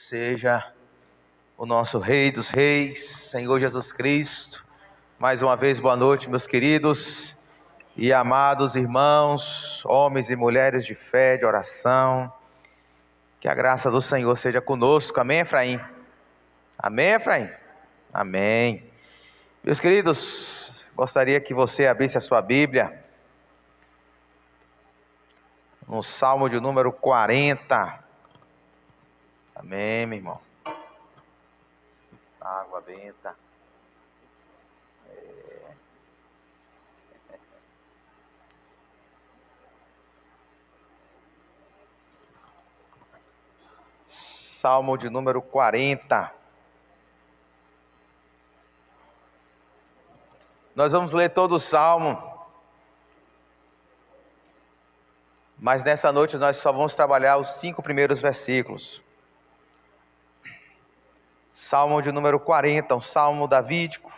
Seja o nosso Rei dos Reis, Senhor Jesus Cristo. Mais uma vez, boa noite, meus queridos e amados irmãos, homens e mulheres de fé, de oração. Que a graça do Senhor seja conosco. Amém, Efraim? Amém, Efraim? Amém. Meus queridos, gostaria que você abrisse a sua Bíblia no Salmo de número 40. Amém, meu irmão. Água benta. Salmo de número 40. Nós vamos ler todo o Salmo, mas nessa noite nós só vamos trabalhar os 5 primeiros versículos. Salmo de número 40, um salmo davídico.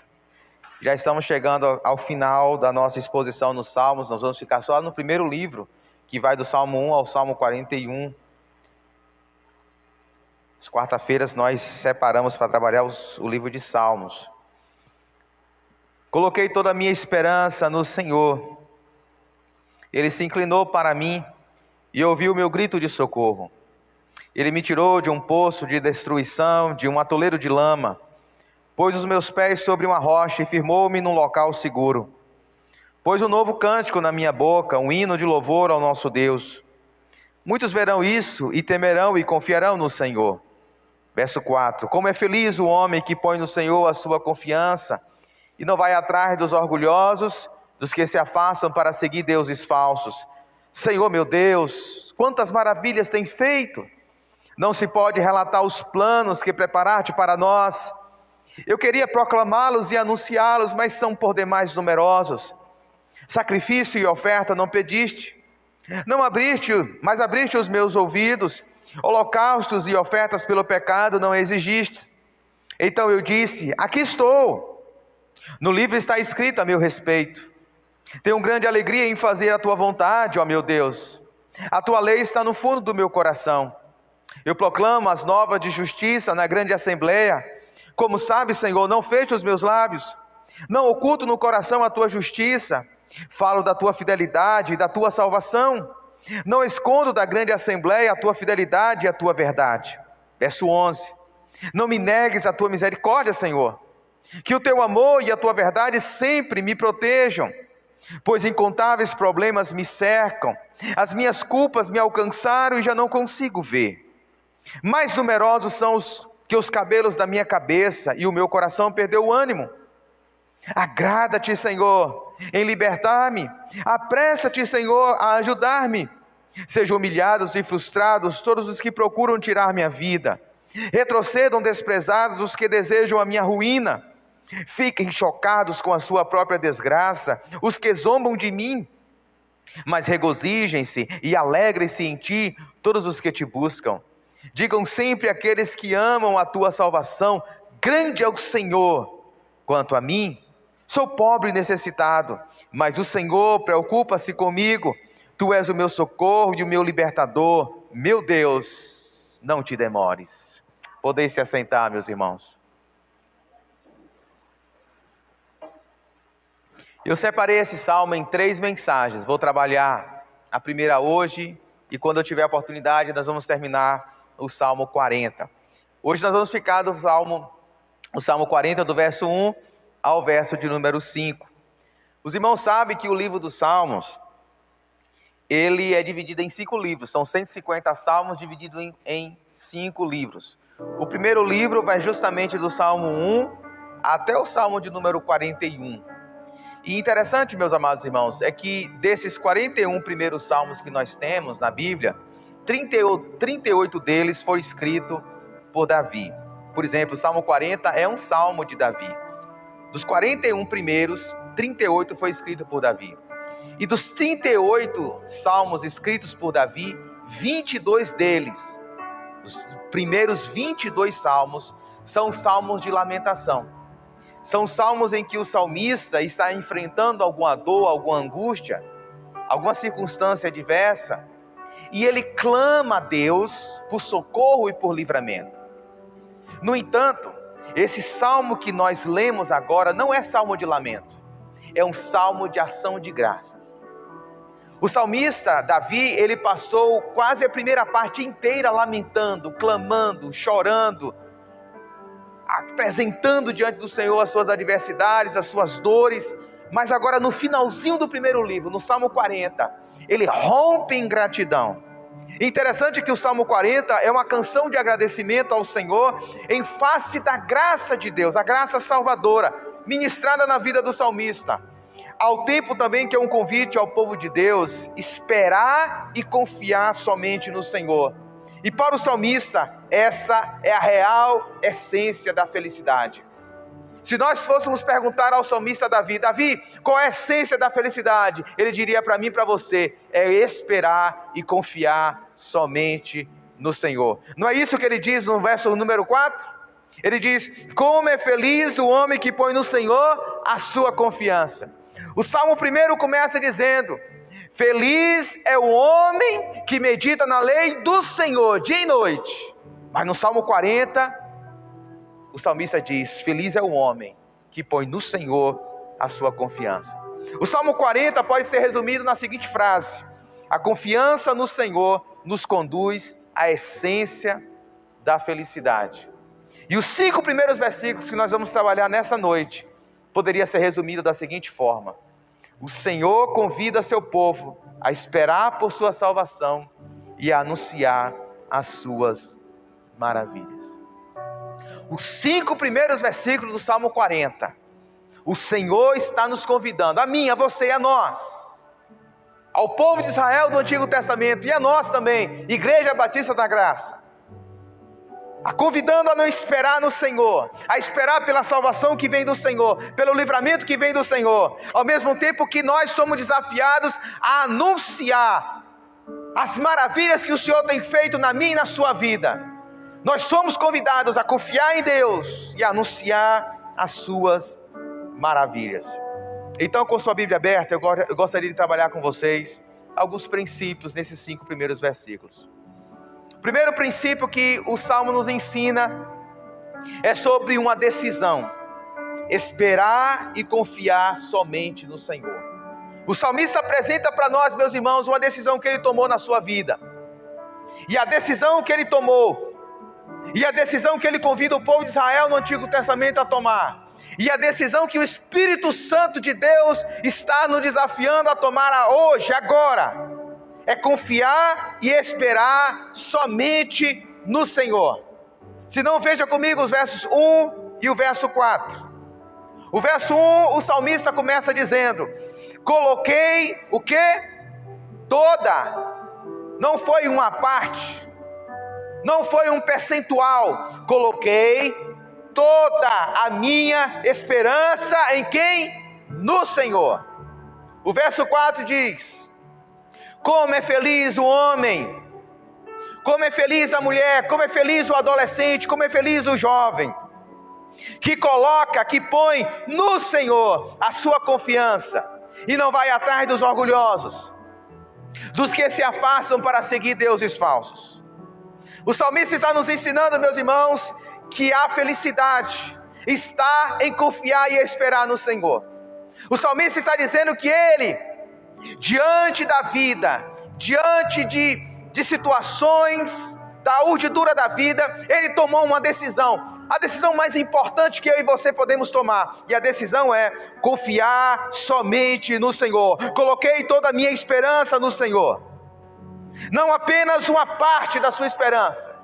Já estamos chegando ao final da nossa exposição nos salmos. Nós vamos ficar só no primeiro livro, que vai do Salmo 1 ao Salmo 41. As quarta-feiras nós separamos para trabalhar o livro de Salmos. Coloquei toda a minha esperança no Senhor. Ele se inclinou para mim e ouviu o meu grito de socorro. Ele me tirou de um poço de destruição, de um atoleiro de lama. Pôs os meus pés sobre uma rocha e firmou-me num local seguro. Pôs um novo cântico na minha boca, um hino de louvor ao nosso Deus. Muitos verão isso e temerão e confiarão no Senhor. Verso 4. Como é feliz o homem que põe no Senhor a sua confiança e não vai atrás dos orgulhosos, dos que se afastam para seguir deuses falsos. Senhor meu Deus, quantas maravilhas tem feito! Não se pode relatar os planos que preparaste para nós. Eu queria proclamá-los e anunciá-los, mas são por demais numerosos. Sacrifício e oferta não pediste. Não abriste, mas abriste os meus ouvidos. Holocaustos e ofertas pelo pecado não exigiste. Então eu disse, aqui estou. No livro está escrito a meu respeito. Tenho grande alegria em fazer a tua vontade, ó meu Deus. A tua lei está no fundo do meu coração. Eu proclamo as novas de justiça na grande assembleia. Como sabes, Senhor, não feche os meus lábios. Não oculto no coração a tua justiça. Falo da tua fidelidade e da tua salvação. Não escondo da grande assembleia a tua fidelidade e a tua verdade. Verso 11. Não me negues a tua misericórdia, Senhor. Que o teu amor e a tua verdade sempre me protejam. Pois incontáveis problemas me cercam. As minhas culpas me alcançaram e já não consigo ver. Mais numerosos são os cabelos da minha cabeça, e o meu coração perdeu o ânimo. Agrada-te, Senhor, em libertar-me. Apressa-te, Senhor, a ajudar-me. Sejam humilhados e frustrados todos os que procuram tirar minha vida. Retrocedam desprezados os que desejam a minha ruína. Fiquem chocados com a sua própria desgraça os que zombam de mim. Mas regozijem-se e alegrem-se em ti todos os que te buscam. Digam sempre aqueles que amam a tua salvação, grande é o Senhor. Quanto a mim, sou pobre e necessitado, mas o Senhor preocupa-se comigo. Tu és o meu socorro e o meu libertador. Meu Deus, não te demores. Podeis se assentar, meus irmãos. Eu separei esse salmo em 3 mensagens. Vou trabalhar a primeira hoje e quando eu tiver a oportunidade nós vamos terminar o Salmo 40. Hoje nós vamos ficar do Salmo 40, do verso 1 ao verso de número 5. Os irmãos sabem que o livro dos Salmos, ele é dividido em 5 livros. São 150 salmos divididos em 5 livros. O primeiro livro vai justamente do Salmo 1 até o Salmo de número 41. E interessante, meus amados irmãos, é que desses 41 primeiros salmos que nós temos na Bíblia, 38 deles foi escrito por Davi. Por exemplo, o Salmo 40 é um salmo de Davi. Dos 41 primeiros, 38 foi escrito por Davi. E dos 38 salmos escritos por Davi, 22 deles, os primeiros 22 salmos, são salmos de lamentação. São salmos em que o salmista está enfrentando alguma dor, alguma angústia, alguma circunstância adversa, e ele clama a Deus por socorro e por livramento. No entanto, esse salmo que nós lemos agora não é salmo de lamento, é um salmo de ação de graças. O salmista Davi, ele passou quase a primeira parte inteira lamentando, clamando, chorando, apresentando diante do Senhor as suas adversidades, as suas dores. Mas agora no finalzinho do primeiro livro, no Salmo 40, ele rompe em gratidão. Interessante que o Salmo 40 é uma canção de agradecimento ao Senhor em face da graça de Deus, a graça salvadora, ministrada na vida do salmista. Ao tempo também que é um convite ao povo de Deus, esperar e confiar somente no Senhor. E para o salmista, essa é a real essência da felicidade. Se nós fôssemos perguntar ao salmista Davi, qual é a essência da felicidade? Ele diria para mim e para você, é esperar e confiar somente no Senhor. Não é isso que ele diz no verso número 4? Ele diz, como é feliz o homem que põe no Senhor a sua confiança. O Salmo 1 começa dizendo, feliz é o homem que medita na lei do Senhor, dia e noite. Mas no Salmo 40, o salmista diz, feliz é o homem que põe no Senhor a sua confiança. O Salmo 40 pode ser resumido na seguinte frase, a confiança no Senhor nos conduz à essência da felicidade. E os 5 primeiros versículos que nós vamos trabalhar nessa noite, poderia ser resumido da seguinte forma, o Senhor convida seu povo a esperar por sua salvação e a anunciar as suas maravilhas. Os 5 primeiros versículos do Salmo 40, o Senhor está nos convidando, a mim, a você e a nós, ao povo de Israel do Antigo Testamento e a nós também, Igreja Batista da Graça, a convidando a não esperar no Senhor, a esperar pela salvação que vem do Senhor, pelo livramento que vem do Senhor, ao mesmo tempo que nós somos desafiados a anunciar as maravilhas que o Senhor tem feito na minha e na sua vida. Nós somos convidados a confiar em Deus e a anunciar as suas maravilhas. Então, com sua Bíblia aberta, eu gostaria de trabalhar com vocês alguns princípios nesses 5 primeiros versículos. O primeiro princípio que o Salmo nos ensina é sobre uma decisão, esperar e confiar somente no Senhor. O salmista apresenta para nós, meus irmãos, uma decisão que ele tomou na sua vida. E a decisão que ele tomou, e a decisão que ele convida o povo de Israel no Antigo Testamento a tomar, e a decisão que o Espírito Santo de Deus está nos desafiando a tomar hoje, agora, é confiar e esperar somente no Senhor. Se não, veja comigo os versos 1 e o verso 4. O verso 1, o salmista começa dizendo, coloquei o quê? Toda, não foi uma parte, não foi um percentual, coloquei toda a minha esperança em quem? No Senhor. O verso 4 diz, como é feliz o homem, como é feliz a mulher, como é feliz o adolescente, como é feliz o jovem, que coloca, que põe no Senhor a sua confiança, e não vai atrás dos orgulhosos, dos que se afastam para seguir deuses falsos. O salmista está nos ensinando, meus irmãos, que a felicidade está em confiar e esperar no Senhor. O salmista está dizendo que ele, diante da vida, diante de situações, da urdidura da vida, ele tomou uma decisão, a decisão mais importante que eu e você podemos tomar, e a decisão é confiar somente no Senhor. Coloquei toda a minha esperança no Senhor, não apenas uma parte da sua esperança,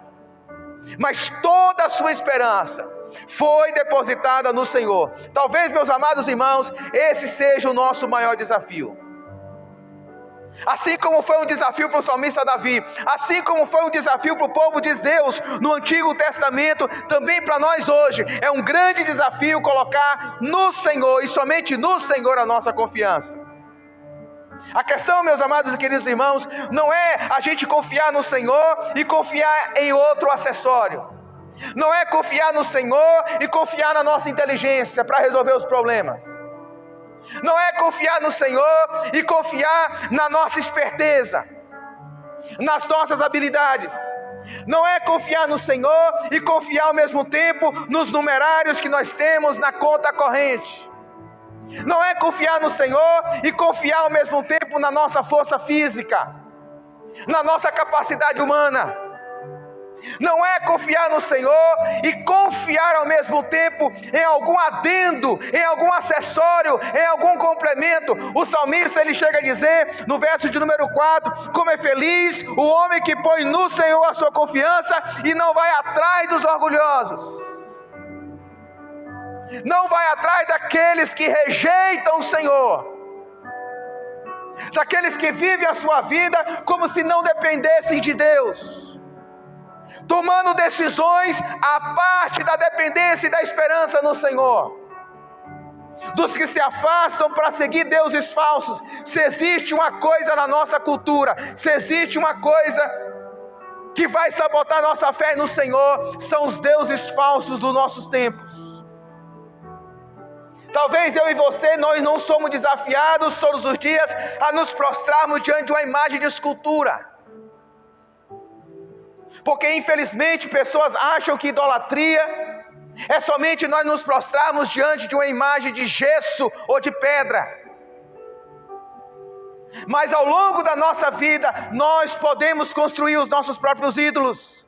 mas toda a sua esperança foi depositada no Senhor. Talvez, meus amados irmãos, esse seja o nosso maior desafio. Assim como foi um desafio para o salmista Davi, assim como foi um desafio para o povo de Deus no Antigo Testamento, também para nós hoje, é um grande desafio colocar no Senhor, e somente no Senhor, a nossa confiança. A questão, meus amados e queridos irmãos, não é a gente confiar no Senhor e confiar em outro acessório. Não é confiar no Senhor e confiar na nossa inteligência para resolver os problemas. Não é confiar no Senhor e confiar na nossa esperteza, nas nossas habilidades, Não é confiar no Senhor e confiar ao mesmo tempo nos numerários que nós temos na conta corrente. Não é confiar no Senhor e confiar ao mesmo tempo na nossa força física, na nossa capacidade humana. Não é confiar no Senhor e confiar ao mesmo tempo em algum adendo, em algum acessório, em algum complemento. O salmista ele chega a dizer no verso de número 4: como é feliz o homem que põe no Senhor a sua confiança e não vai atrás dos orgulhosos. Não vai atrás daqueles que rejeitam o Senhor, daqueles que vivem a sua vida como se não dependessem de Deus, tomando decisões à parte da dependência e da esperança no Senhor. Dos que se afastam para seguir deuses falsos. Se existe uma coisa na nossa cultura, se existe uma coisa que vai sabotar nossa fé no Senhor, são os deuses falsos dos nossos tempos. Talvez eu e você, nós não somos desafiados todos os dias a nos prostrarmos diante de uma imagem de escultura. Porque infelizmente pessoas acham que idolatria é somente nós nos prostrarmos diante de uma imagem de gesso ou de pedra. Mas ao longo da nossa vida, nós podemos construir os nossos próprios ídolos.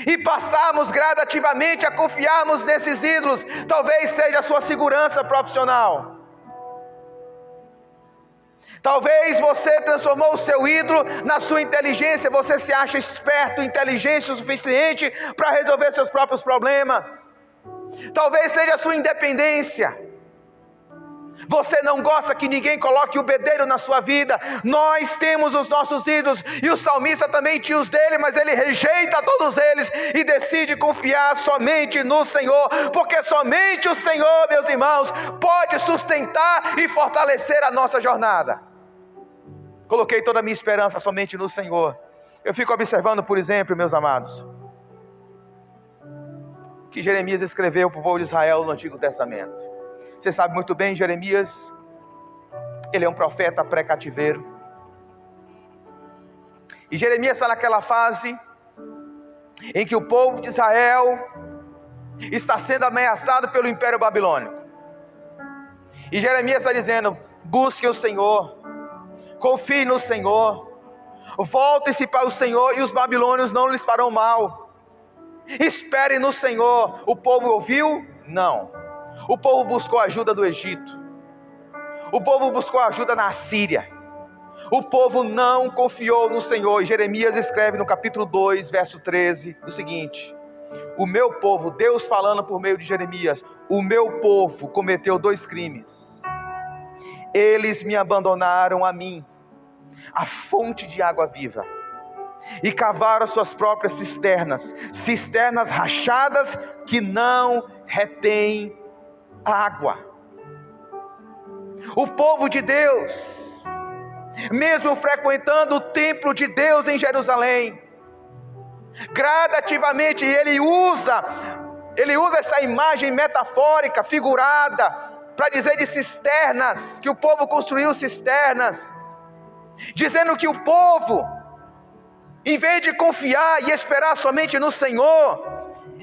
E passarmos gradativamente a confiarmos nesses ídolos. Talvez seja a sua segurança profissional. Talvez você transformou o seu ídolo na sua inteligência. Você se acha esperto, inteligente o suficiente para resolver seus próprios problemas. Talvez seja a sua independência. Você não gosta que ninguém coloque o bedelho na sua vida. Nós temos os nossos ídolos. E o salmista também tinha os dele, mas ele rejeita todos eles e decide confiar somente no Senhor. Porque somente o Senhor, meus irmãos, pode sustentar e fortalecer a nossa jornada. Coloquei toda a minha esperança somente no Senhor. Eu fico observando, por exemplo, meus amados, que Jeremias escreveu para o povo de Israel no Antigo Testamento. Você sabe muito bem, Jeremias, ele é um profeta pré-cativeiro. E Jeremias está naquela fase em que o povo de Israel está sendo ameaçado pelo Império Babilônico. E Jeremias está dizendo: busque o Senhor, confie no Senhor, volte-se para o Senhor e os babilônios não lhes farão mal. Espere no Senhor. O povo ouviu? Não. O povo buscou ajuda do Egito. O povo buscou ajuda na Assíria. O povo não confiou no Senhor. E Jeremias escreve no capítulo 2, verso 13, o seguinte: o meu povo, Deus falando por meio de Jeremias, o meu povo cometeu 2 crimes. Eles me abandonaram a mim, a fonte de água viva, e cavaram suas próprias cisternas, cisternas rachadas que não retêm água. O povo de Deus, mesmo frequentando o templo de Deus em Jerusalém, gradativamente ele usa essa imagem metafórica, figurada, para dizer de cisternas, que o povo construiu cisternas, dizendo que o povo, em vez de confiar e esperar somente no Senhor,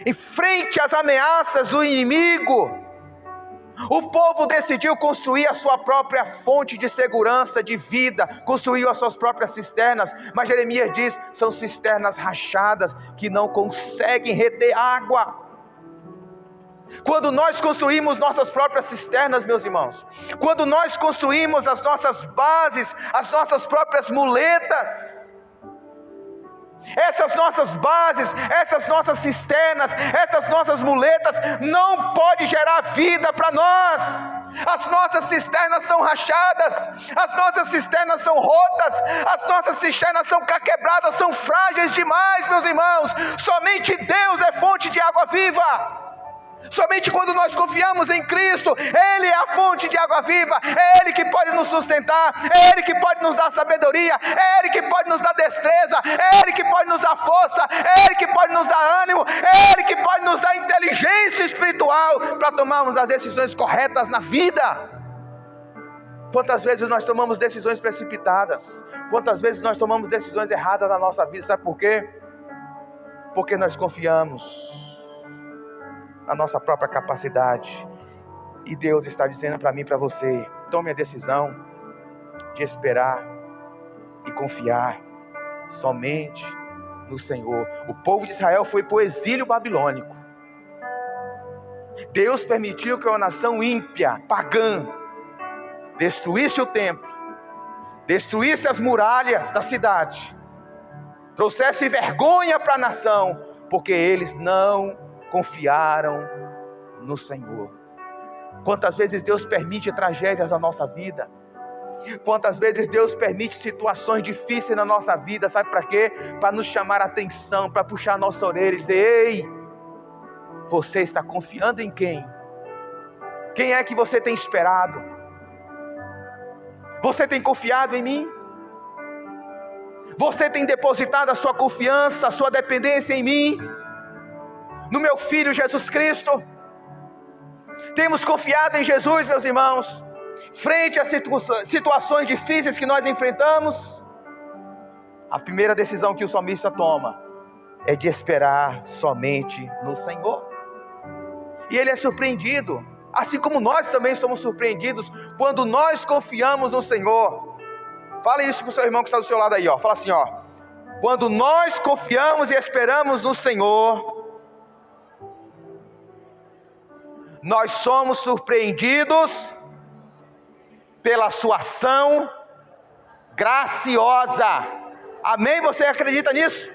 em frente às ameaças do inimigo, o povo decidiu construir a sua própria fonte de segurança, de vida, construiu as suas próprias cisternas. Mas Jeremias diz: são cisternas rachadas que não conseguem reter água. Quando nós construímos nossas próprias cisternas, meus irmãos, quando nós construímos as nossas bases, as nossas próprias muletas, essas nossas bases, essas nossas cisternas, essas nossas muletas não pode gerar vida para nós. As nossas cisternas são rachadas, as nossas cisternas são rotas, as nossas cisternas são quebradas, são frágeis demais, meus irmãos. Somente Deus é fonte de água viva. Somente quando nós confiamos em Cristo, Ele é a fonte de água viva, é Ele que pode nos sustentar, é Ele que pode nos dar sabedoria, é Ele que pode nos dar destreza, é Ele que pode nos dar força, é Ele que pode nos dar ânimo, é Ele que pode nos dar inteligência espiritual para tomarmos as decisões corretas na vida. Quantas vezes nós tomamos decisões precipitadas, quantas vezes nós tomamos decisões erradas na nossa vida, sabe por quê? porque nós confiamos na nossa própria capacidade. E Deus está dizendo para mim e para você: tome a decisão de esperar e confiar somente no Senhor. O povo de Israel foi para o exílio babilônico. Deus permitiu que uma nação ímpia, pagã, destruísse o templo, destruísse as muralhas da cidade, trouxesse vergonha para a nação, porque eles não confiaram no Senhor. Quantas vezes Deus permite tragédias na nossa vida? Quantas vezes Deus permite situações difíceis na nossa vida? Sabe para quê? Para nos chamar a atenção, para puxar a nossa orelha e dizer: ei, você está confiando em quem? Quem é que você tem esperado? Você tem confiado em mim? Você tem depositado a sua confiança, a sua dependência em mim? No meu Filho Jesus Cristo? Temos confiado em Jesus, meus irmãos, frente às situações difíceis que nós enfrentamos? A primeira decisão que o salmista toma é de esperar somente no Senhor. E ele é surpreendido, assim como nós também somos surpreendidos, quando nós confiamos no Senhor. Fala isso para o seu irmão que está do seu lado aí, ó. Fala assim, ó: quando nós confiamos e esperamos no Senhor, nós somos surpreendidos pela sua ação graciosa. Amém? Você acredita nisso?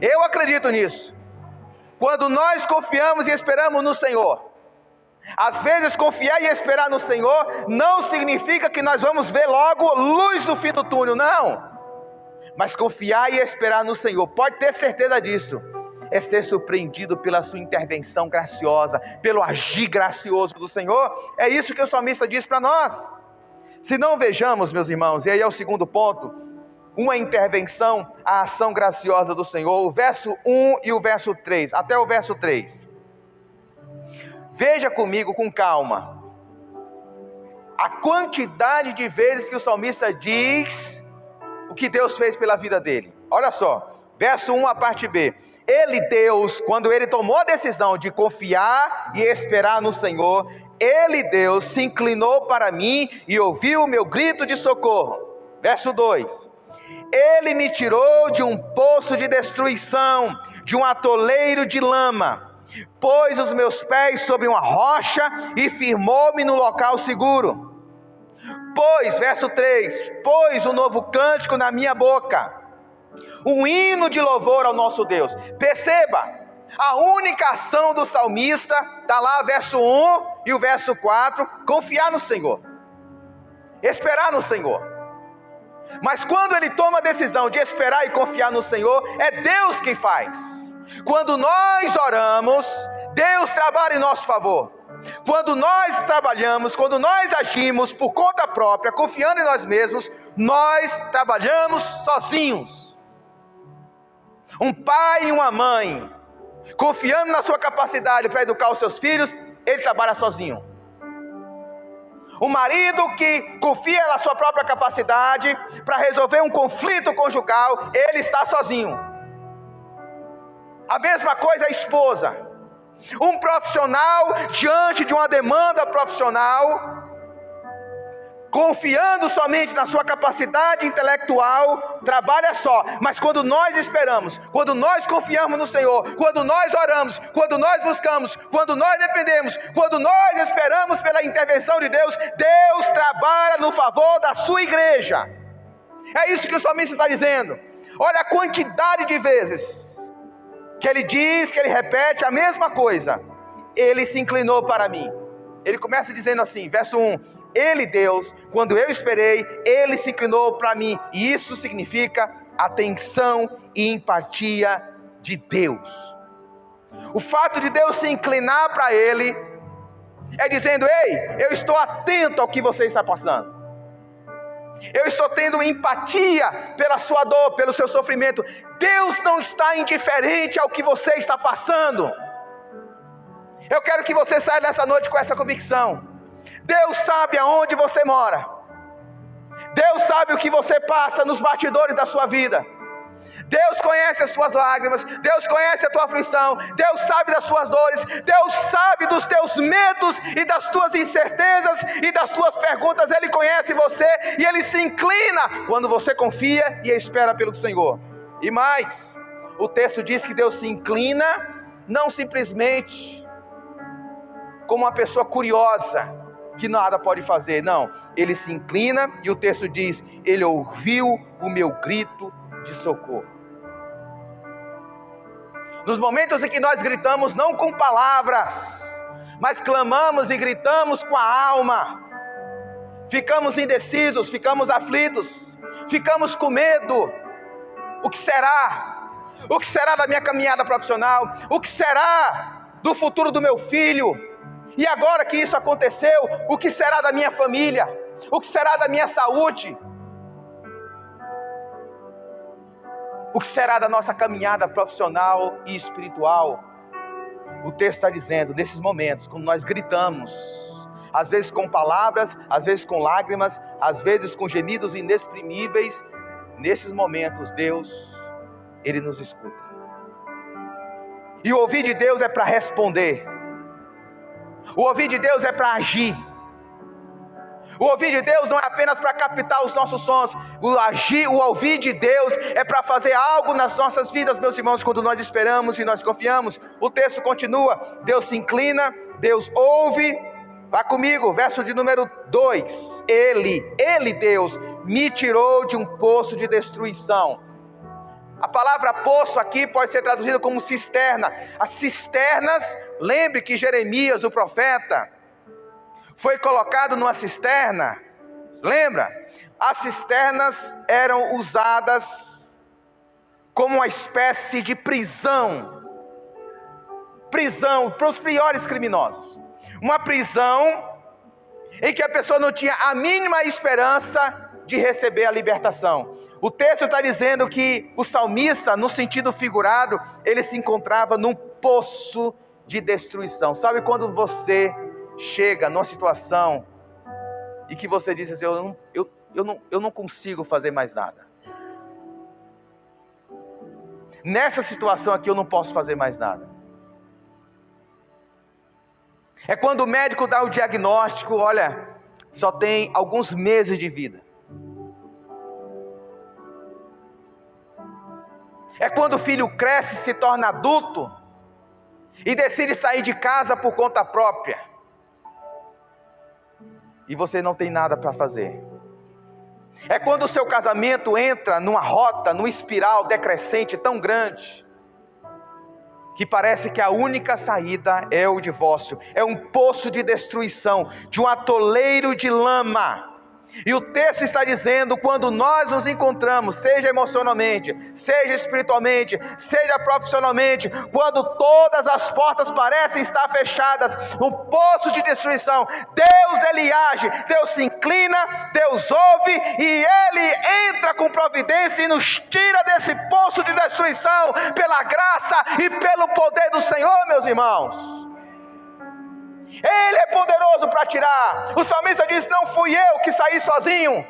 Eu acredito nisso. Quando nós confiamos e esperamos no Senhor, às vezes confiar e esperar no Senhor não significa que nós vamos ver logo luz no fim do túnel, não. Mas confiar e esperar no Senhor, pode ter certeza disso, é ser surpreendido pela sua intervenção graciosa, pelo agir gracioso do Senhor. É isso que o salmista diz para nós. Se não vejamos, meus irmãos, e aí é o segundo ponto, uma intervenção, a ação graciosa do Senhor, o verso 1 e o verso 3, até o verso 3. Veja comigo com calma a quantidade de vezes que o salmista diz o que Deus fez pela vida dele. Olha só, verso 1, a parte B. Ele, Deus, quando ele tomou a decisão de confiar e esperar no Senhor, ele, Deus, se inclinou para mim e ouviu o meu grito de socorro. Verso 2. Ele me tirou de um poço de destruição, de um atoleiro de lama, pôs os meus pés sobre uma rocha e firmou-me no local seguro. Pois, verso 3, pôs um novo cântico na minha boca, um hino de louvor ao nosso Deus. Perceba, a única ação do salmista, está lá verso 1 e o verso 4, confiar no Senhor, esperar no Senhor. Mas quando ele toma a decisão de esperar e confiar no Senhor, é Deus quem faz. Quando nós oramos, Deus trabalha em nosso favor. Quando nós trabalhamos, quando nós agimos por conta própria, confiando em nós mesmos, nós trabalhamos sozinhos. Um pai e uma mãe, confiando na sua capacidade para educar os seus filhos, ele trabalha sozinho. O marido que confia na sua própria capacidade para resolver um conflito conjugal, ele está sozinho. A mesma coisa a esposa. Um profissional diante de uma demanda profissional, confiando somente na sua capacidade intelectual, trabalha só. Mas quando nós esperamos, quando nós confiamos no Senhor, quando nós oramos, quando nós buscamos, quando nós dependemos, quando nós esperamos pela intervenção de Deus, Deus trabalha no favor da sua igreja. É isso que o salmista está dizendo. Olha a quantidade de vezes que ele diz, que ele repete a mesma coisa. Ele se inclinou para mim. Ele começa dizendo assim, verso 1: ele, Deus, quando eu esperei, ele se inclinou para mim. E isso significa atenção e empatia de Deus. O fato de Deus se inclinar para ele é dizendo: ei, eu estou atento ao que você está passando. Eu estou tendo empatia pela sua dor, pelo seu sofrimento. Deus não está indiferente ao que você está passando. Eu quero que você saia dessa noite com essa convicção. Deus sabe aonde você mora. Deus sabe o que você passa nos bastidores da sua vida. Deus conhece as tuas lágrimas, Deus conhece a tua aflição, Deus sabe das tuas dores, Deus sabe dos teus medos e das tuas incertezas e das tuas perguntas. Ele conhece você e Ele se inclina quando você confia e espera pelo Senhor. E mais, o texto diz que Deus se inclina não simplesmente como uma pessoa curiosa que nada pode fazer, não. Ele se inclina e o texto diz: Ele ouviu o meu grito de socorro. Nos momentos em que nós gritamos não com palavras, mas clamamos e gritamos com a alma, ficamos indecisos, ficamos aflitos, ficamos com medo. O que será? O que será da minha caminhada profissional? O que será do futuro do meu filho? E agora que isso aconteceu, o que será da minha família? O que será da minha saúde? O que será da nossa caminhada profissional e espiritual? O texto está dizendo, nesses momentos, quando nós gritamos, às vezes com palavras, às vezes com lágrimas, às vezes com gemidos inexprimíveis, nesses momentos Deus, Ele nos escuta. E o ouvir de Deus é para responder. O ouvir de Deus é para agir. O ouvir de Deus não é apenas para captar os nossos sons. O ouvir de Deus é para fazer algo nas nossas vidas, meus irmãos, quando nós esperamos e nós confiamos. O texto continua, Deus se inclina, Deus ouve. Vá comigo, verso de número 2. Ele, Deus, me tirou de um poço de destruição. A palavra poço aqui pode ser traduzida como cisterna. As cisternas, lembre que Jeremias, o profeta, foi colocado numa cisterna. Lembra? As cisternas eram usadas como uma espécie de prisão para os piores criminosos. Uma prisão em que a pessoa não tinha a mínima esperança de receber a libertação. O texto está dizendo que o salmista, no sentido figurado, ele se encontrava num poço de destruição. Sabe quando você chega numa situação e que você diz assim, eu não consigo fazer mais nada. Nessa situação aqui eu não posso fazer mais nada. É quando o médico dá o diagnóstico, olha, só tem alguns meses de vida. É quando o filho cresce, se torna adulto e decide sair de casa por conta própria. E você não tem nada para fazer. É quando o seu casamento entra numa rota, numa espiral decrescente tão grande, que parece que a única saída é o divórcio. É um poço de destruição, de um atoleiro de lama. E o texto está dizendo, quando nós nos encontramos, seja emocionalmente, seja espiritualmente, seja profissionalmente, quando todas as portas parecem estar fechadas, um poço de destruição, Deus, Ele age, Deus se inclina, Deus ouve e Ele entra com providência e nos tira desse poço de destruição, pela graça e pelo poder do Senhor, meus irmãos. Ele é poderoso para tirar. O salmista diz, não fui eu que saí sozinho,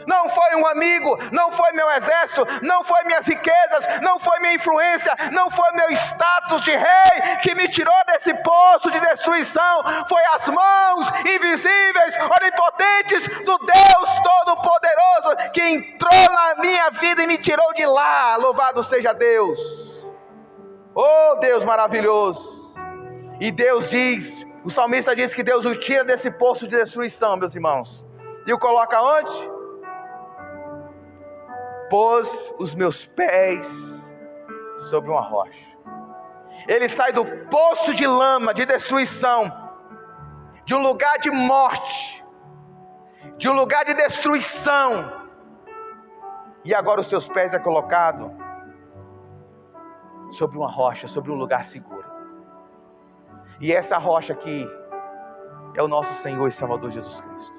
não foi um amigo, não foi meu exército, não foi minhas riquezas, não foi minha influência, não foi meu status de rei que me tirou desse poço de destruição. Foi as mãos invisíveis, onipotentes do Deus Todo-Poderoso que entrou na minha vida e me tirou de lá. Louvado seja Deus. Oh Deus maravilhoso. E Deus diz, o salmista diz que Deus o tira desse poço de destruição, meus irmãos, e o coloca onde? Pôs os meus pés sobre uma rocha. Ele sai do poço de lama, de destruição, de um lugar de morte, de um lugar de destruição, e agora os seus pés é colocado sobre uma rocha, sobre um lugar seguro. E essa rocha aqui é o nosso Senhor e Salvador Jesus Cristo.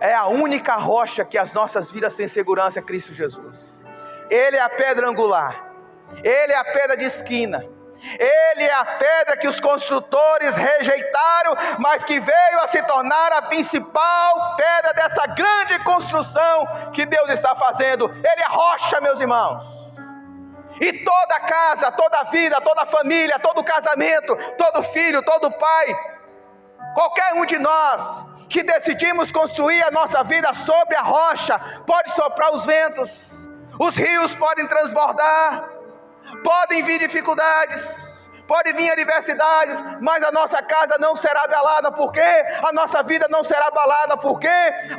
É a única rocha que as nossas vidas têm segurança, é Cristo Jesus. Ele é a pedra angular, Ele é a pedra de esquina, Ele é a pedra que os construtores rejeitaram, mas que veio a se tornar a principal pedra dessa grande construção que Deus está fazendo. Ele é rocha, meus irmãos. E toda casa, toda vida, toda família, todo casamento, todo filho, todo pai, qualquer um de nós que decidimos construir a nossa vida sobre a rocha, pode soprar os ventos, os rios podem transbordar, podem vir dificuldades, podem vir adversidades, mas a nossa casa não será abalada. Por quê? A nossa vida não será abalada. Por quê?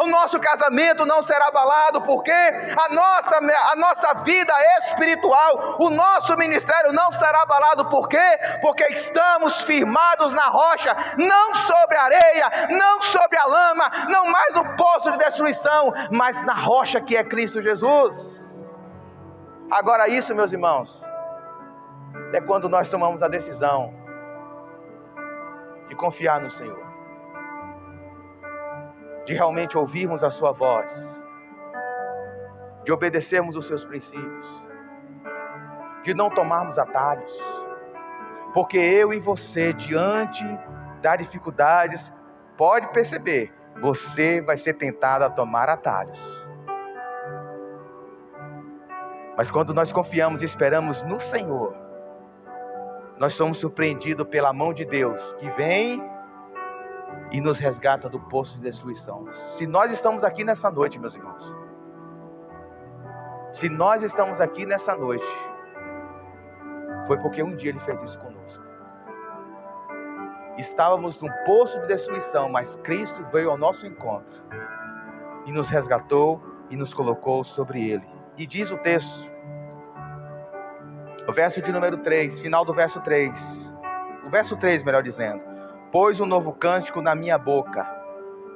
O nosso casamento não será abalado. Por quê? A nossa vida espiritual, o nosso ministério não será abalado. Por quê? Porque estamos firmados na rocha, não sobre a areia, não sobre a lama, não mais no poço de destruição, mas na rocha que é Cristo Jesus. Agora isso, meus irmãos, é quando nós tomamos a decisão de confiar no Senhor, de realmente ouvirmos a sua voz, de obedecermos os seus princípios, de não tomarmos atalhos, porque eu e você, diante das dificuldades, pode perceber, você vai ser tentado a tomar atalhos. Mas quando nós confiamos e esperamos no Senhor, nós somos surpreendidos pela mão de Deus, que vem e nos resgata do poço de destruição. Se nós estamos aqui nessa noite, meus irmãos, se nós estamos aqui nessa noite, foi porque um dia Ele fez isso conosco. Estávamos num poço de destruição, mas Cristo veio ao nosso encontro e nos resgatou e nos colocou sobre Ele. E diz o texto, o verso de número 3, final do verso 3. O verso 3, melhor dizendo. Pôs um novo cântico na minha boca,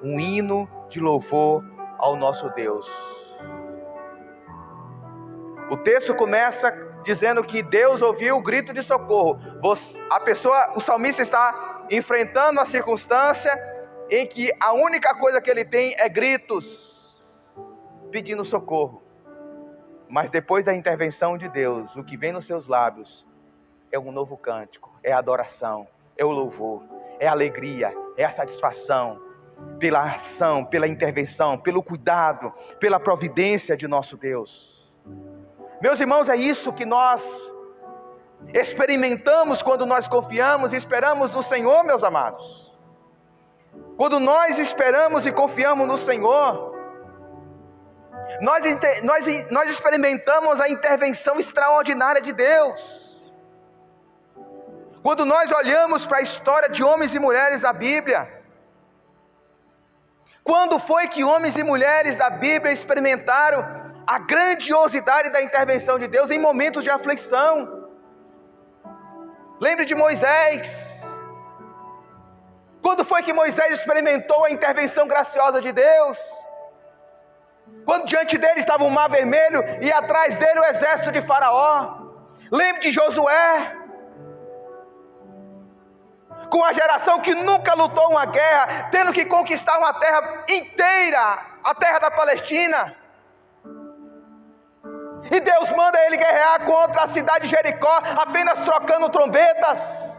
um hino de louvor ao nosso Deus. O texto começa dizendo que Deus ouviu o grito de socorro. O salmista está enfrentando a circunstância em que a única coisa que ele tem é gritos, pedindo socorro. Mas depois da intervenção de Deus, o que vem nos seus lábios é um novo cântico, é a adoração, é o louvor, é a alegria, é a satisfação pela ação, pela intervenção, pelo cuidado, pela providência de nosso Deus. Meus irmãos, é isso que nós experimentamos quando nós confiamos e esperamos no Senhor, meus amados. Quando nós esperamos e confiamos no Senhor, nós experimentamos a intervenção extraordinária de Deus. Quando nós olhamos para a história de homens e mulheres da Bíblia, quando foi que homens e mulheres da Bíblia experimentaram a grandiosidade da intervenção de Deus em momentos de aflição? Lembre de Moisés. Quando foi que Moisés experimentou a intervenção graciosa de Deus? Quando diante dele estava o mar vermelho e atrás dele o exército de Faraó. Lembre de Josué, com a geração que nunca lutou uma guerra, tendo que conquistar uma terra inteira, a terra da Palestina. E Deus manda ele guerrear contra a cidade de Jericó, apenas trocando trombetas.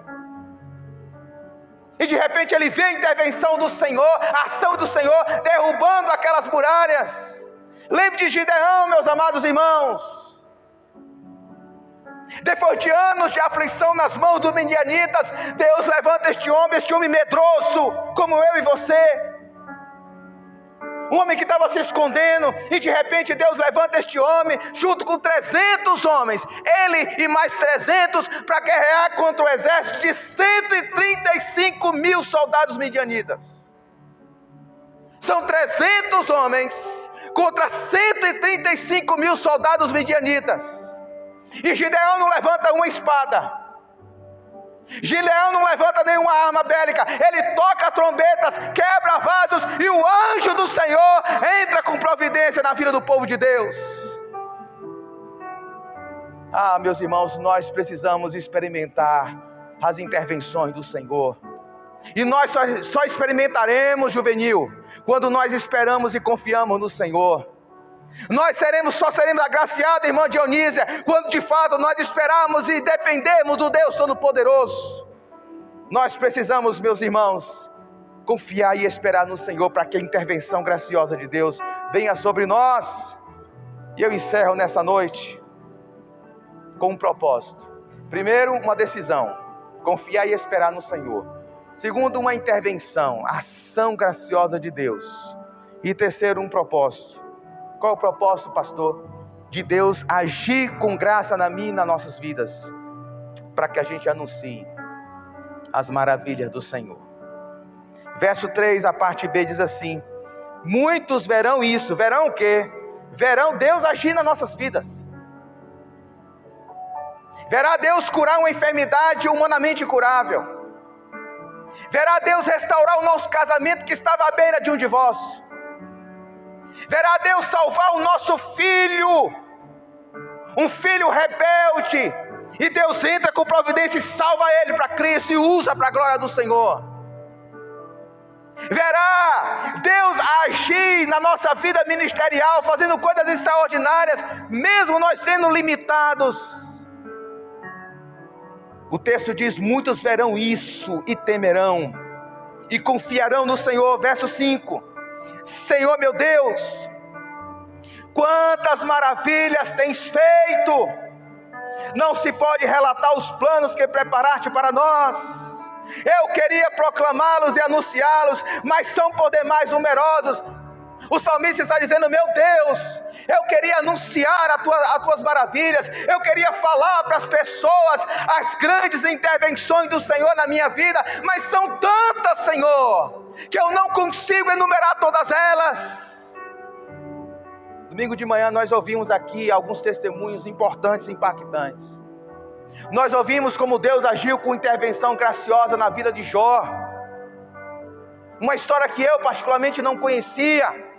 E de repente ele vê a intervenção do Senhor, a ação do Senhor, derrubando aquelas muralhas. Lembre de Gideão, meus amados irmãos. Depois de anos de aflição nas mãos dos midianitas, Deus levanta este homem medroso, como eu e você. Um homem que estava se escondendo, e de repente Deus levanta este homem, junto com 300 homens, ele e mais 300, para guerrear contra o exército de 135 mil soldados midianitas. São 300 homens contra 135 mil soldados midianitas. E Gideão não levanta uma espada, Gideão não levanta nenhuma arma bélica, ele toca trombetas, quebra vasos, e o anjo do Senhor entra com providência na vida do povo de Deus. Meus irmãos, nós precisamos experimentar as intervenções do Senhor. E nós só experimentaremos, juvenil, quando nós esperamos e confiamos no Senhor. Nós só seremos agraciados, irmã Dionísia, quando de fato nós esperamos e dependemos do Deus Todo-Poderoso. Nós precisamos, meus irmãos, confiar e esperar no Senhor para que a intervenção graciosa de Deus venha sobre nós. E eu encerro nessa noite com um propósito. Primeiro, uma decisão: confiar e esperar no Senhor. Segundo, uma intervenção, ação graciosa de Deus. E terceiro, um propósito. Qual é o propósito, pastor? De Deus agir com graça na minha e nas nossas vidas, para que a gente anuncie as maravilhas do Senhor. Verso 3, a parte B diz assim: muitos verão isso. Verão o quê? Verão Deus agir nas nossas vidas. Verá Deus curar uma enfermidade humanamente curável. Verá Deus restaurar o nosso casamento que estava à beira de um divórcio. Verá Deus salvar o nosso filho, um filho rebelde, e Deus entra com providência e salva ele para Cristo e usa para a glória do Senhor. Verá Deus agir na nossa vida ministerial, fazendo coisas extraordinárias, mesmo nós sendo limitados. O texto diz: muitos verão isso e temerão, e confiarão no Senhor. Verso 5: Senhor meu Deus, quantas maravilhas tens feito! Não se pode relatar os planos que preparaste para nós. Eu queria proclamá-los e anunciá-los, mas são por demais numerosos. O salmista está dizendo: meu Deus, eu queria anunciar as tuas maravilhas, eu queria falar para as pessoas as grandes intervenções do Senhor na minha vida, mas são tantas, Senhor, que eu não consigo enumerar todas elas. Domingo de manhã nós ouvimos aqui alguns testemunhos importantes e impactantes. Nós ouvimos como Deus agiu com intervenção graciosa na vida de Jó. Uma história que eu particularmente não conhecia,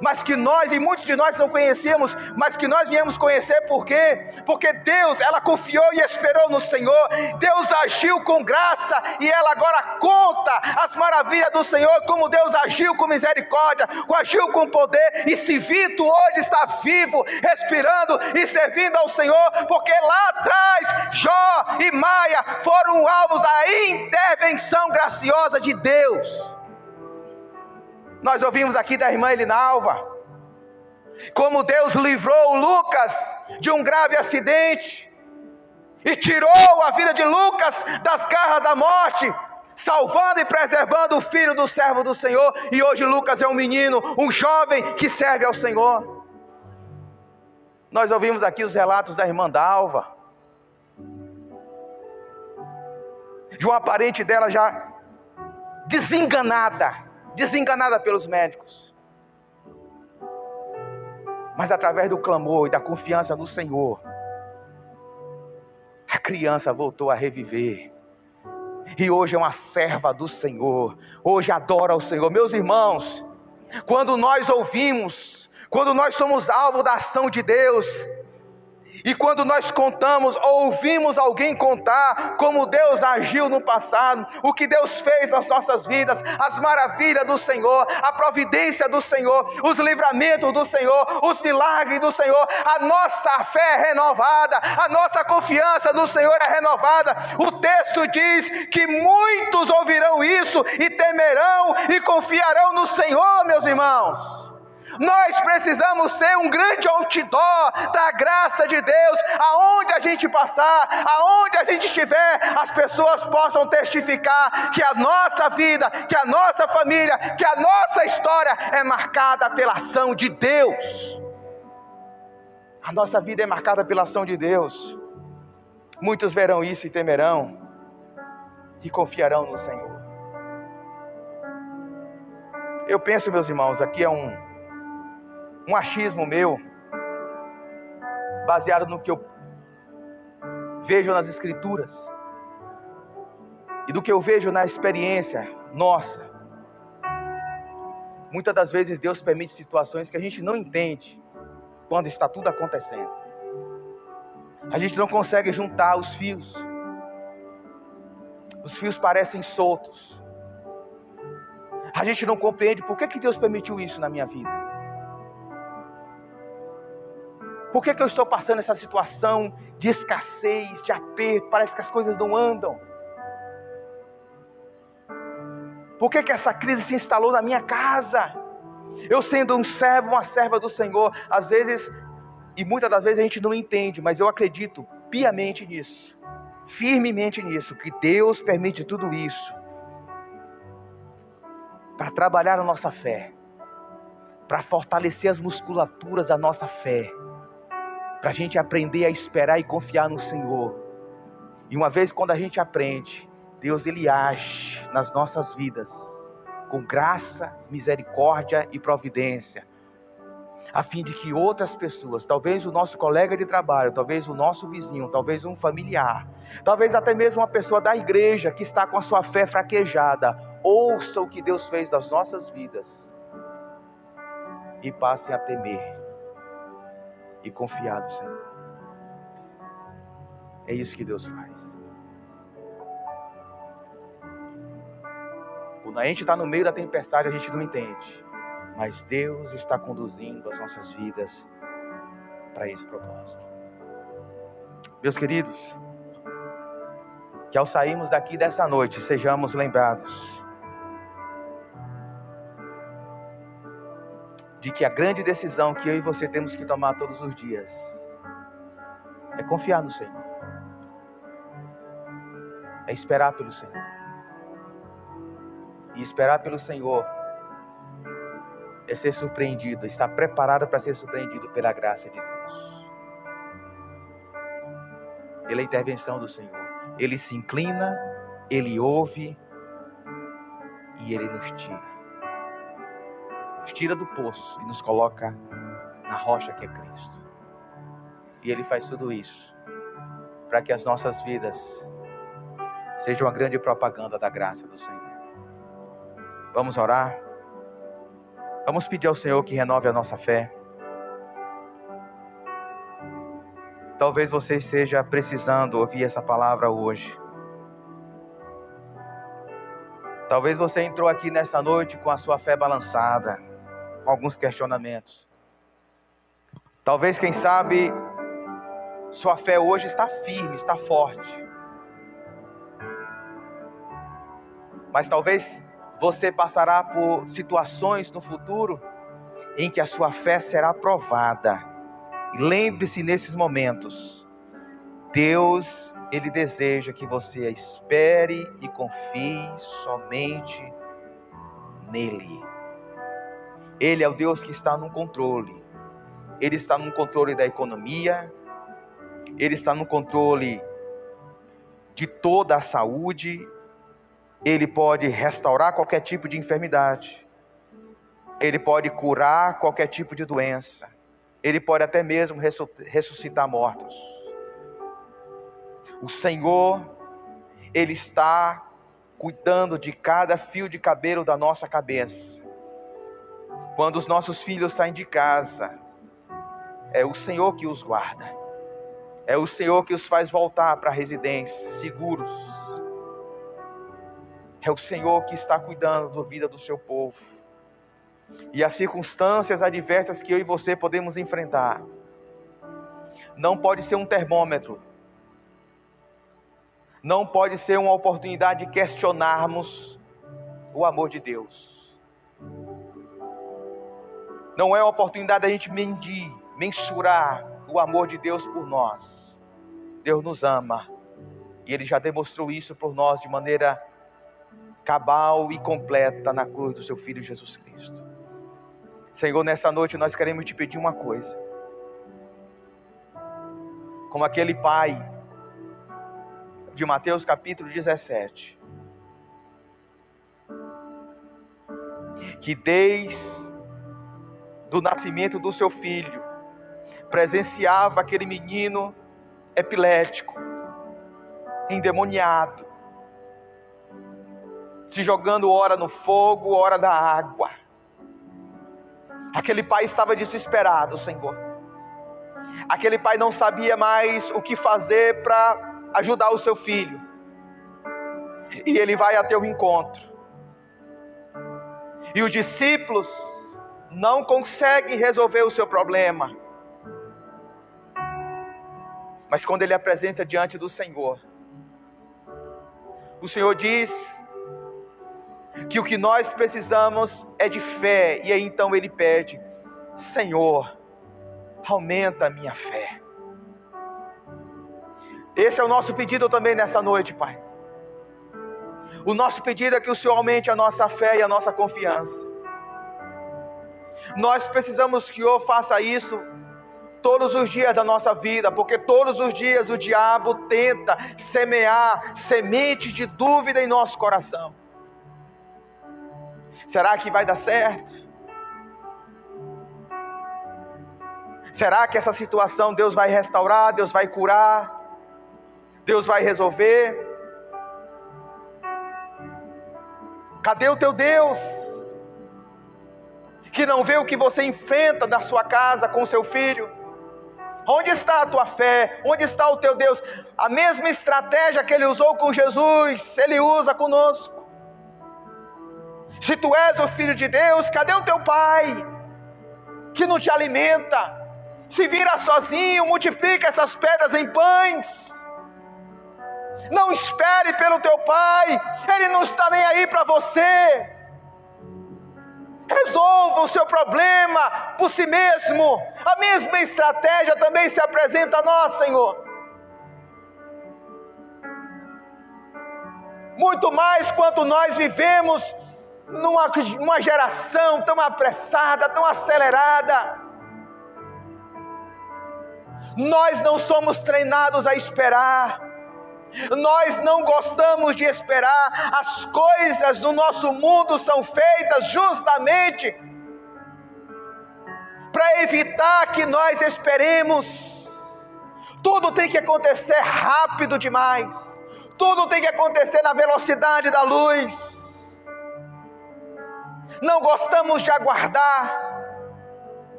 mas que nós e muitos de nós não conhecíamos, mas que nós viemos conhecer. Por quê? Porque Deus, ela confiou e esperou no Senhor. Deus agiu com graça e ela agora conta as maravilhas do Senhor, como Deus agiu com misericórdia, agiu com poder. E se Vitor hoje está vivo, respirando e servindo ao Senhor, porque lá atrás Jó e Maia foram alvos da intervenção graciosa de Deus. Nós ouvimos aqui da irmã Elinalva, como Deus livrou Lucas de um grave acidente, e tirou a vida de Lucas das garras da morte, salvando e preservando o filho do servo do Senhor. E hoje Lucas é um menino, um jovem que serve ao Senhor. Nós ouvimos aqui os relatos da irmã Dalva, de uma parente dela já desenganada pelos médicos, mas através do clamor e da confiança no Senhor, a criança voltou a reviver, e hoje é uma serva do Senhor, hoje adora o Senhor. Meus irmãos, quando nós ouvimos, quando nós somos alvo da ação de Deus, e quando nós contamos, ou ouvimos alguém contar como Deus agiu no passado, o que Deus fez nas nossas vidas, as maravilhas do Senhor, a providência do Senhor, os livramentos do Senhor, os milagres do Senhor, a nossa fé é renovada, a nossa confiança no Senhor é renovada. O texto diz que muitos ouvirão isso e temerão e confiarão no Senhor, meus irmãos. Nós precisamos ser um grande outdoor da graça de Deus. Aonde a gente passar, aonde a gente estiver, as pessoas possam testificar que a nossa vida, que a nossa família, que a nossa história é marcada pela ação de Deus. A nossa vida é marcada pela ação de Deus. Muitos verão isso e temerão e confiarão no Senhor. Eu penso, meus irmãos, aqui é um achismo meu, baseado no que eu vejo nas Escrituras e do que eu vejo na experiência nossa. Muitas das vezes Deus permite situações que a gente não entende quando está tudo acontecendo. A gente não consegue juntar os fios. Os fios parecem soltos. A gente não compreende por que Deus permitiu isso na minha vida. Por que eu estou passando essa situação de escassez, de aperto? Parece que as coisas não andam. Por que essa crise se instalou na minha casa? Eu sendo um servo, uma serva do Senhor, às vezes, e muitas das vezes a gente não entende, mas eu acredito piamente nisso, firmemente nisso, que Deus permite tudo isso para trabalhar a nossa fé, para fortalecer as musculaturas da nossa fé, para a gente aprender a esperar e confiar no Senhor. E uma vez quando a gente aprende, Deus Ele age nas nossas vidas, com graça, misericórdia e providência, a fim de que outras pessoas, talvez o nosso colega de trabalho, talvez o nosso vizinho, talvez um familiar, talvez até mesmo uma pessoa da igreja que está com a sua fé fraquejada, ouça o que Deus fez das nossas vidas e passem a temer e confiar no Senhor. É isso que Deus faz. Quando a gente está no meio da tempestade, a gente não entende. Mas Deus está conduzindo as nossas vidas para esse propósito. Meus queridos, que ao sairmos daqui dessa noite, sejamos lembrados de que a grande decisão que eu e você temos que tomar todos os dias é confiar no Senhor. É esperar pelo Senhor. E esperar pelo Senhor é ser surpreendido, estar preparado para ser surpreendido pela graça de Deus. Pela intervenção do Senhor. Ele se inclina, Ele ouve e Ele nos tira. Nos tira do poço e nos coloca na rocha que é Cristo. E Ele faz tudo isso para que as nossas vidas sejam uma grande propaganda da graça do Senhor. Vamos orar? Vamos pedir ao Senhor que renove a nossa fé. Talvez você esteja precisando ouvir essa palavra hoje. Talvez você entrou aqui nessa noite com a sua fé balançada, com alguns questionamentos. Talvez, quem sabe, sua fé hoje está firme, está forte. Mas talvez você passará por situações no futuro em que a sua fé será provada. E lembre-se nesses momentos, Deus, Ele deseja que você espere e confie somente nele. Ele é o Deus que está no controle. Ele está no controle da economia, Ele está no controle de toda a saúde. Ele pode restaurar qualquer tipo de enfermidade. Ele pode curar qualquer tipo de doença. Ele pode até mesmo ressuscitar mortos. O Senhor, Ele está cuidando de cada fio de cabelo da nossa cabeça. Quando os nossos filhos saem de casa, é o Senhor que os guarda. É o Senhor que os faz voltar para a residência, seguros. É o Senhor que está cuidando da vida do seu povo. E as circunstâncias adversas que eu e você podemos enfrentar, não pode ser um termômetro. Não pode ser uma oportunidade de questionarmos o amor de Deus. Não é uma oportunidade da gente medir, mensurar o amor de Deus por nós. Deus nos ama. E Ele já demonstrou isso por nós de maneira cabal e completa na cruz do seu Filho Jesus Cristo. Senhor, nessa noite nós queremos te pedir uma coisa. Como aquele pai de Mateus capítulo 17, que desde do nascimento do seu filho, presenciava aquele menino epilético, endemoniado, se jogando ora no fogo, ora na água. Aquele pai estava desesperado, Senhor. Aquele pai não sabia mais o que fazer para ajudar o seu filho. E ele vai a teu encontro. E os discípulos não conseguem resolver o seu problema. Mas quando ele apresenta diante do Senhor, o Senhor diz que o que nós precisamos é de fé. E aí então ele pede: Senhor, aumenta a minha fé. Esse é o nosso pedido também nessa noite, Pai. O nosso pedido é que o Senhor aumente a nossa fé e a nossa confiança. Nós precisamos que o Senhor faça isso todos os dias da nossa vida, porque todos os dias o diabo tenta semear sementes de dúvida em nosso coração. Será que vai dar certo? Será que essa situação Deus vai restaurar, Deus vai curar, Deus vai resolver? Cadê o teu Deus, que não vê o que você enfrenta da sua casa com seu filho? Onde está a tua fé? Onde está o teu Deus? A mesma estratégia que ele usou com Jesus, ele usa conosco. Se tu és o Filho de Deus, cadê o teu Pai, que não te alimenta? Se vira sozinho, multiplica essas pedras em pães. Não espere pelo teu Pai, Ele não está nem aí para você. Resolva o seu problema por si mesmo. A mesma estratégia também se apresenta a nós, Senhor. Muito mais quanto nós vivemos numa geração tão apressada, tão acelerada. Nós não somos treinados a esperar. Nós não gostamos de esperar. As coisas do nosso mundo são feitas justamente para evitar que nós esperemos. Tudo tem que acontecer rápido demais. Tudo tem que acontecer na velocidade da luz. Não gostamos de aguardar.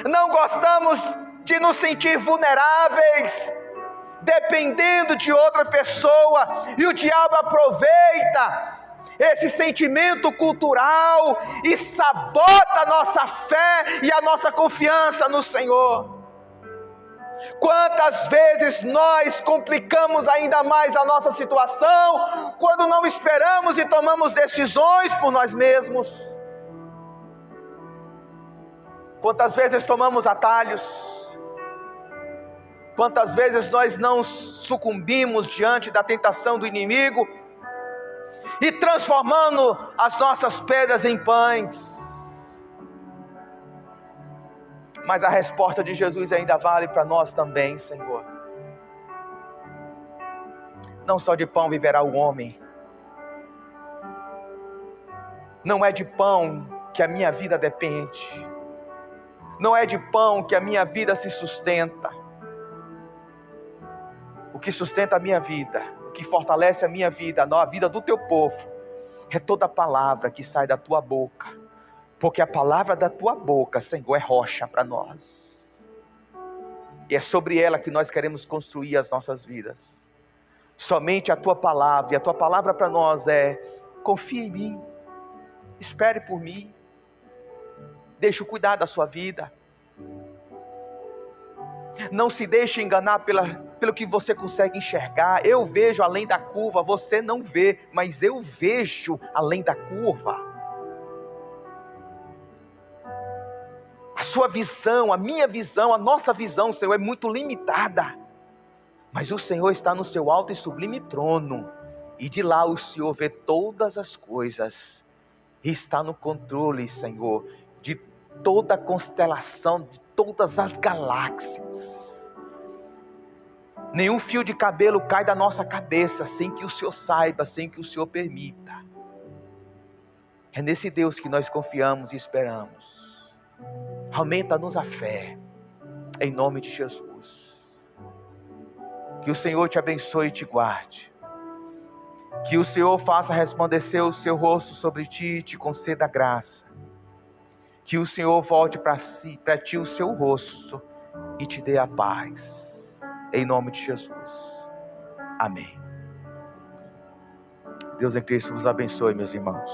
Não gostamos de nos sentir vulneráveis, dependendo de outra pessoa. E o diabo aproveita esse sentimento cultural e sabota a nossa fé e a nossa confiança no Senhor. Quantas vezes nós complicamos ainda mais a nossa situação quando não esperamos e tomamos decisões por nós mesmos? Quantas vezes tomamos atalhos? Quantas vezes nós não sucumbimos diante da tentação do inimigo e transformando as nossas pedras em pães? Mas a resposta de Jesus ainda vale para nós também, Senhor. Não só de pão viverá o homem. Não é de pão que a minha vida depende. Não é de pão que a minha vida se sustenta. O que sustenta a minha vida, o que fortalece a minha vida, a vida do teu povo, é toda palavra que sai da tua boca. Porque a palavra da tua boca, Senhor, é rocha para nós. E é sobre ela que nós queremos construir as nossas vidas. Somente a tua palavra, e a tua palavra para nós é: confie em mim, espere por mim, deixe eu cuidar da sua vida. Não se deixe enganar pelo que você consegue enxergar. Eu vejo além da curva, você não vê, mas eu vejo além da curva. A sua visão, a minha visão, a nossa visão, Senhor, é muito limitada. Mas o Senhor está no seu alto e sublime trono. E de lá o Senhor vê todas as coisas. E está no controle, Senhor, de toda a constelação, de todas as galáxias. Nenhum fio de cabelo cai da nossa cabeça sem que o Senhor saiba, sem que o Senhor permita. É nesse Deus que nós confiamos e esperamos. Aumenta-nos a fé, em nome de Jesus. Que o Senhor te abençoe e te guarde. Que o Senhor faça resplandecer o seu rosto sobre ti e te conceda graça. Que o Senhor volte para ti o seu rosto e te dê a paz. Em nome de Jesus. Amém. Deus em Cristo vos abençoe, meus irmãos.